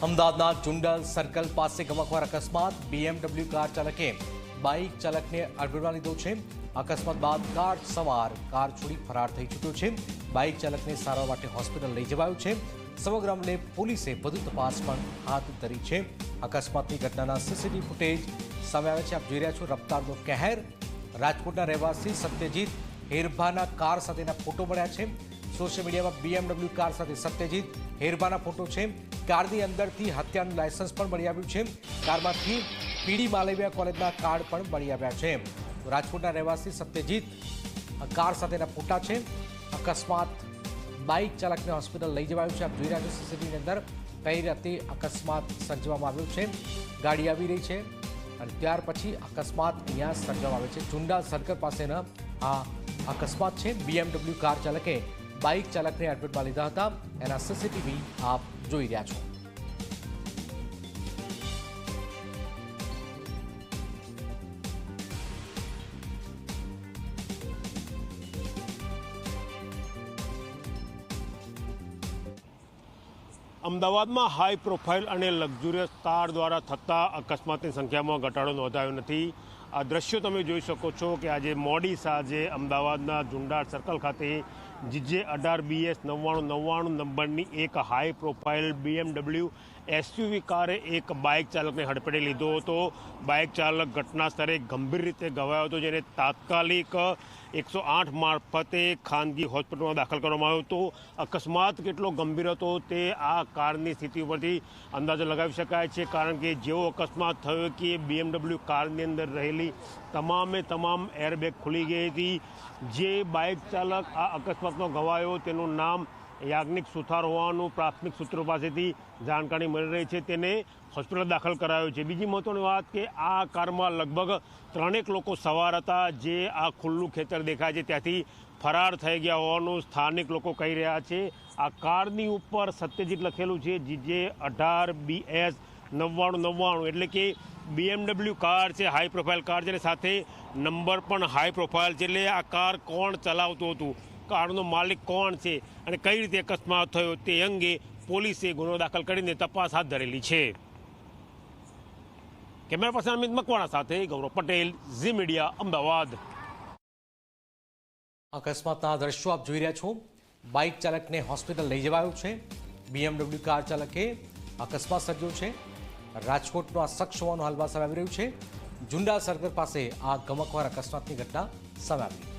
અમદાવાદના ચુંડલ સર્કલ પાસે ગમકવાર અકસ્માત BMW કાર ચાલકે બાઇક ચાલકને અડફેટમાં લીધો છે। અકસ્માત બાદ કાર સવાર કાર છોડી ફરાર થઈ ચૂક્યો છે। બાઇક ચાલકને સારવાર માટે હોસ્પિટલ લઈ જવાયો છે। સમગ્ર મામલે પોલીસે વધુ તપાસ પણ હાથ ધરી છે। અકસ્માતની ઘટનાના સીસીટીવી ફૂટેજ સામે આવે છે। આપ જોઈ રહ્યા છો રફતારનો કહેર। રાજકોટના રહેવાસી સત્યજીત હેરભાના કાર સાથેના ફોટો મળ્યા છે। સોશિયલ મીડિયામાં BMW કાર સાથે સત્યજીત હેરભાના ફોટો છે। કારની અંદરથી હત્યાનું લાયસન્સ પણ મળી આવ્યું છે। કારમાંથી પીડી માલવિયા કોલેજના કાર્ડ પણ મળી આવ્યા છે। રાજકોટના રહેવાસી સત્યજીત કાર સાથેના ફોટા છે। અકસ્માત બાઇક ચાલકને હોસ્પિટલ લઈ જવાયું છે। આપ જોઈ રહ્યા છો સીસીટીવીની અંદર કઈ રીતે અકસ્માત સર્જવામાં આવ્યો છે। ગાડી આવી રહી છે અને ત્યાર પછી અકસ્માત અહીંયા સર્જવામાં આવે છે। ચુંડા સર્કલ પાસેના આ અકસ્માત છે। BMW કાર ચાલકે બાઇક ચાલકને એડમિટમાં લીધા હતા। એના સીસીટીવી આપ જોઈ રહ્યા છો। અમદાવાદમાં હાઈ પ્રોફાઇલ અને લક્ઝુરિયસ કાર દ્વારા થતા અકસ્માતની સંખ્યામાં ઘટાડો નોંધાયો નથી। આ દ્રશ્યો તમે જોઈ શકો છો કે આજે મોડી સાંજે અમદાવાદના ઝુંડાળ સર્કલ ખાતે JJ18BS 9999 નંબરની એક હાઈ પ્રોફાઇલ BMW SUV કારે એક બાઇક ચાલકને હડફેટે લીધો હતો। બાઇક ચાલક ઘટના સ્થળે ગંભીર રીતે ઘવાયો હતો, જેને તાત્કાલિક 108 મારફતે ખાનગી હોસ્પિટલમાં દાખલ કરવામાં આવ્યો હતો। અકસ્માત કેટલો ગંભીર હતો તે આ કારની સ્થિતિ ઉપરથી અંદાજો લગાવી શકાય છે, કારણ કે જેવો અકસ્માત થયો કે BMW કારની અંદર રહેલી તમામે તમામ એરબેગ ખુલી ગઈ હતી। જે બાઇક ચાલક આ અકસ્માતમાં ઘવાયો તેનું નામ યાજ્ઞિક સુથાર હોવાનું પ્રાથમિક સૂત્રો પાસેથી જાણકારી મળી રહી છે। તેને હોસ્પિટલ દાખલ કરાયો છે। બીજી મહત્વની વાત કે આ કારમાં લગભગ 3 લોકો સવાર હતા, જે આ ખુલ્લું ખેતર દેખાય છે ત્યાંથી ફરાર થઈ ગયા હોવાનું સ્થાનિક લોકો કહી રહ્યા છે। આ કારની ઉપર સત્યજીત લખેલું છે, JJ18BS 9999, એટલે કે BMW કાર છે, હાઈ પ્રોફાઇલ કાર છે, અને સાથે નંબર પણ હાઈ પ્રોફાઇલ છે। એટલે આ કાર કોણ ચલાવતું હતું, કારનો માલિક કોણ છે અને કઈ રીતે અકસ્માત થયો તે અંગે પોલીસે ગુનો દાખલ કરીને તપાસ હાથ ધરેલી છે। કેમેરા પર્સન અમિત મકવાણા સાથે ગૌરવ પટેલ, ઝી મીડિયા, અમદાવાદ। અકસ્માતના દ્રશ્યો આપ જોઈ રહ્યા છો। બાઇક ચાલકને હોસ્પિટલ લઈ જવાયો છે। BMW કાર ચાલકે અકસ્માત સર્જ્યો છે। રાજકોટનો આ શખ્સ હોવાનું હાલમાં સામે આવી રહ્યું છે। ઝુંડા સર્કલ પાસે આ ગમકવાર અકસ્માતની ઘટના સામે આવી।